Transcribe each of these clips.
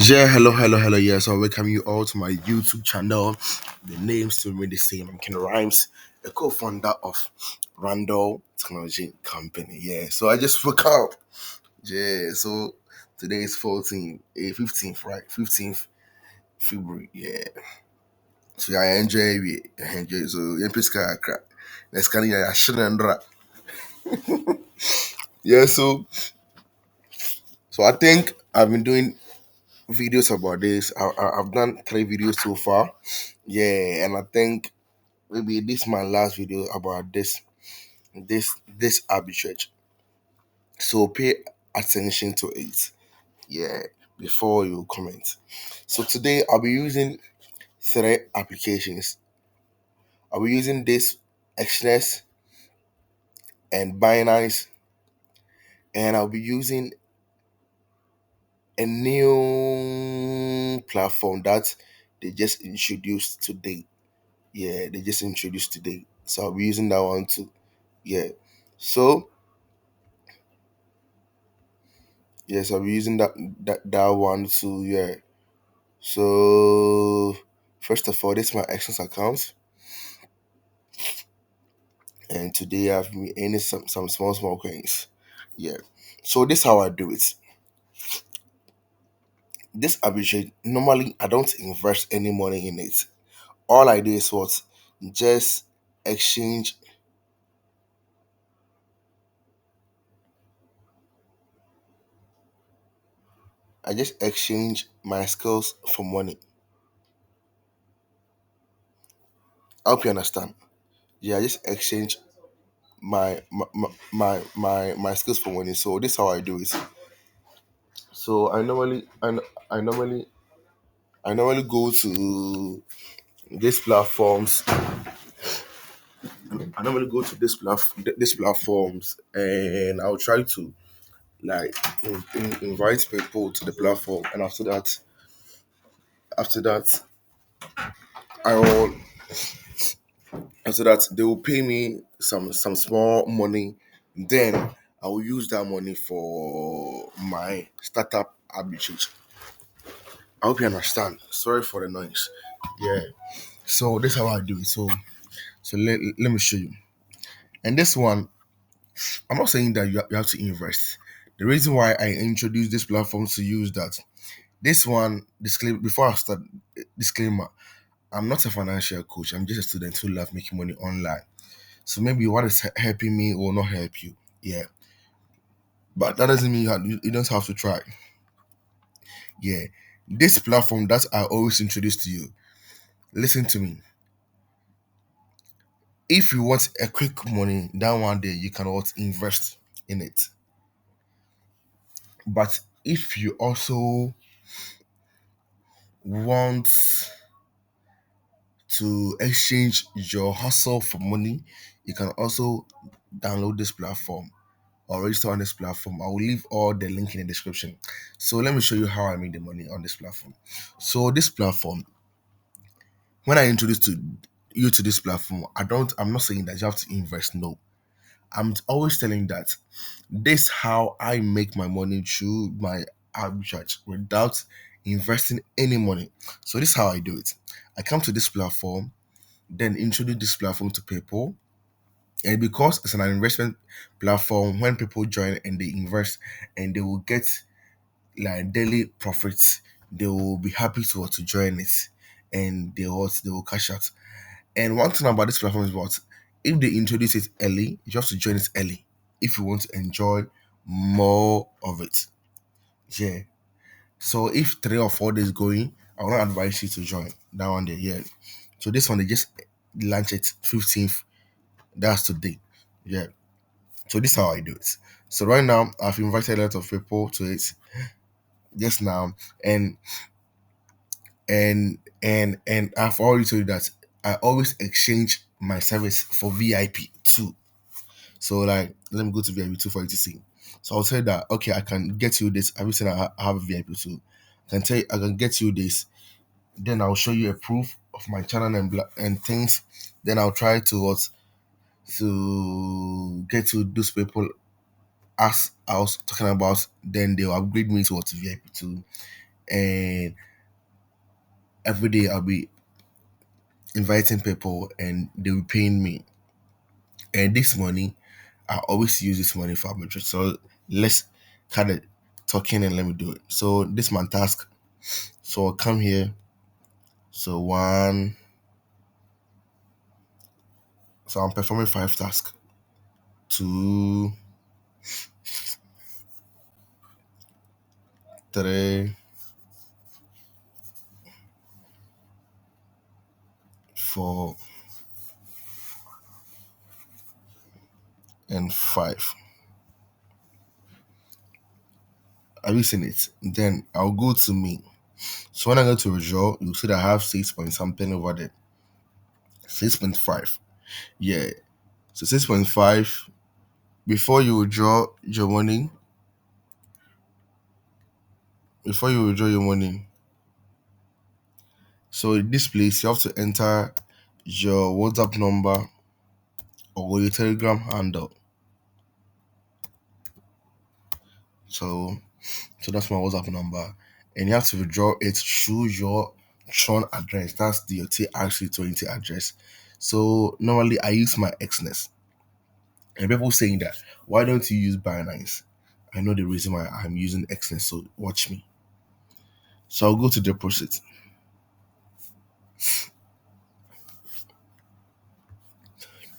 Yeah, hello. Yes, I welcome you all to my YouTube channel. The name still remain the same. I'm Ken Rhymes, a co-founder of Randall Technology Company. Yeah, so I just woke up. Yeah, so today is 15th, right? 15th February. Yeah, so I enjoy it. I enjoy it. So yeah, please crack. Let's kind of shouldn't rap. Yeah, so I think I've been doing videos about this. I've done 3 videos so far. Yeah, and I think maybe this is my last video about this arbitrage. So pay attention to it. Yeah, before you comment. So today I'll be using 3 applications. I'll be using this Xness and Binance, and I'll be using a new platform that they just introduced today. Yeah, they just introduced today. So I'll be using that one too. Yeah. So yes, I'll be using that one too. Yeah. So first of all, this is my Access account, and today I've been earning some small coins. Yeah. So this is how I do it. This arbitrage normally I don't invest any money in it. All I do is what just exchange. I just exchange my skills for money. I hope you understand. Yeah, I just exchange my skills for money. So this is how I do it. So I normally I normally go to these platforms. I normally go to these platforms, and I'll try to like invite people to the platform, and after that I will after that they will pay me some small money. Then I will use that money for my startup arbitrage. I hope you understand. Sorry for the noise. Yeah. So this is how I do it. So let me show you. And this one, I'm not saying that you have to invest. The reason why I introduced this platform to you is that this one, disclaimer, before I start, disclaimer, I'm not a financial coach. I'm just a student who love making money online. So maybe what is helping me will not help you. Yeah. But that doesn't mean you don't have to try. Yeah. This platform that I always introduce to you, listen to me. If you want a quick money, that one day you cannot invest in it. But if you also want to exchange your hustle for money, you can also download this platform or register on this platform. I will leave all the link in the description. So let me show you how I made the money on this platform. So this platform, when I introduce to you to this platform, I'm not saying that you have to invest. No. I'm always telling that this how I make my money through my arbitrage without investing any money. So this is how I do it. I come to this platform, then introduce this platform to people. And because it's an investment platform, when people join and they invest and they will get like daily profits, they will be happy to join it, and they will cash out. And one thing about this platform is what if they introduce it early, you have to join it early if you want to enjoy more of it. Yeah. So if 3 or 4 days going, I will not advise you to join that one day. Yeah. So this one they just launch it 15th. That's today. Yeah. So this is how I do it. So right now I've invited a lot of people to it just now, and and I've already told you that I always exchange my service for VIP too. So like, let me go to VIP two for you to see. So I'll say that okay, I can get you this. Every time I have a VIP two, I can tell you I can get you this. Then I'll show you a proof of my channel and things. Then I'll try to get to those people as I was talking about. Then they'll upgrade me to what VIP two, and every day I'll be inviting people and they will paying me. And this money, I always use this money for arbitrage. So let's kind of talking and let me do it. So this my task. So I'll come here. So one, so I'm performing five tasks. Two, three, four, and five. Have you seen it? Then I'll go to me. So when I go to withdraw, you'll see that I have 6 point something over there. 6.5. Yeah. So 6.5. Before you withdraw your money, before you withdraw your money, so in this place you have to enter your WhatsApp number or your Telegram handle. So so that's my WhatsApp number. And you have to withdraw it through your Tron address. That's the your TRC20 address. So normally I use my Xness. And people saying that, why don't you use Binance? I know the reason why I'm using Xness, so watch me. So I'll go to deposit.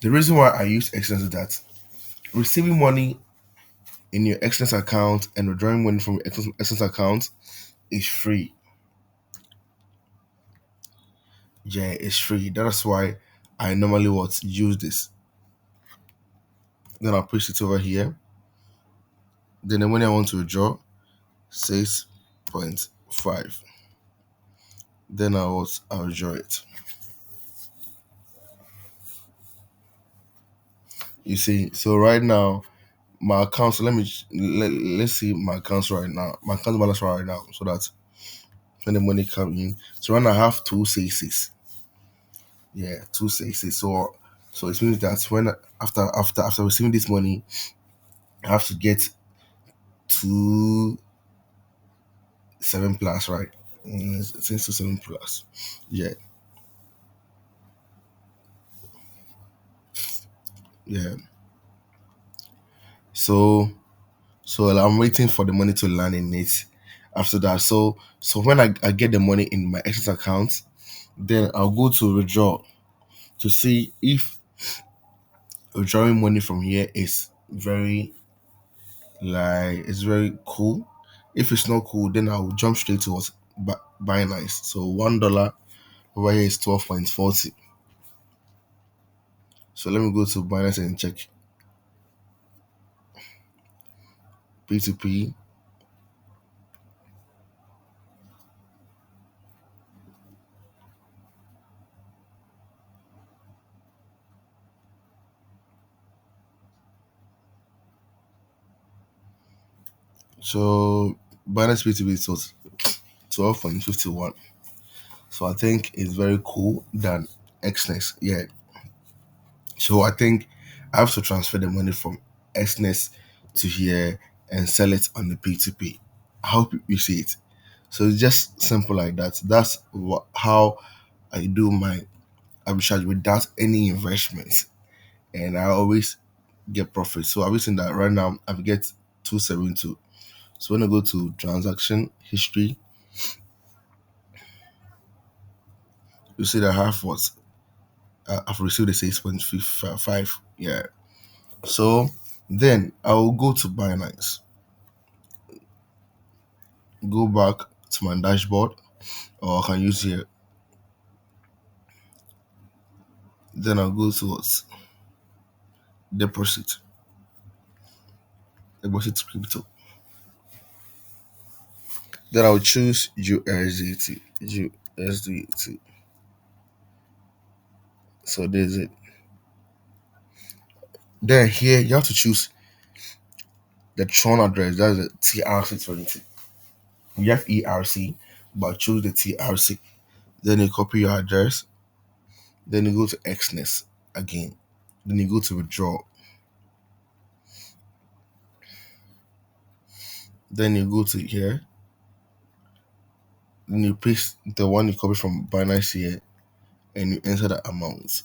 The reason why I use Xness is that receiving money in your Xness account and withdrawing money from your Xness account is free. Yeah, it's free. That's why I normally what use this. Then I'll push it over here. Then the money I want to withdraw, 6.5. Then I'll withdraw it. You see, so right now my account. So let's see my accounts right now. My account balance right now, so that when the money come in, so right now I have 266. Yeah, 266. So it means that when after receiving this money, I have to get 2 7 plus, right? Since 2 7 plus. Yeah, yeah. So I'm waiting for the money to land in it. After that, so when I get the money in my Access account, then I'll go to withdraw to see if withdrawing money from here is very it's very cool. If it's not cool, then I'll jump straight towards Binance. So $1 over here is 12.40. So let me go to Binance and check P2P. So Binance P2P is 12.51. So I think it's very cool than Xness. Yeah. So I think I have to transfer the money from Xness to here and sell it on the P2P. I hope you see it. So it's just simple like that. That's how I do my arbitrage without any investment, and I always get profit. So I've seen that right now I get 272. So when I go to transaction history, you see that I have what I've received the 6.55. Yeah. So then I will go to Binance, go back to my dashboard, or I can use here. Then I'll go to what deposit, deposit crypto. Then I'll choose USDT. USDT. So there's it. Then here you have to choose the Tron address. That's the TRC20. You have ERC, but choose the TRC. Then you copy your address. Then you go to Xness again. Then you go to withdraw. Then you go to here. then you paste the one you copy from Binance here and you enter the amount.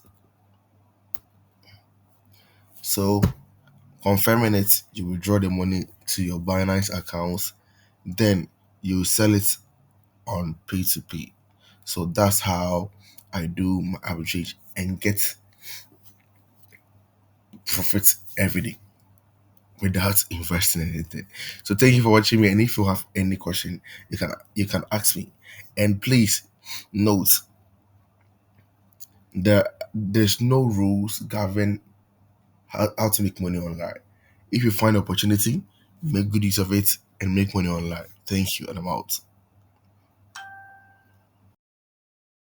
So confirming it, you withdraw the money to your Binance account, then you sell it on pay to pay. So that's how I do my arbitrage and get profit every day without investing in anything. So thank you for watching me. And if you have any question, you can ask me. And please note that there's no rules govern how to make money online. If you find opportunity, make good use of it and make money online. Thank you, and I'm out.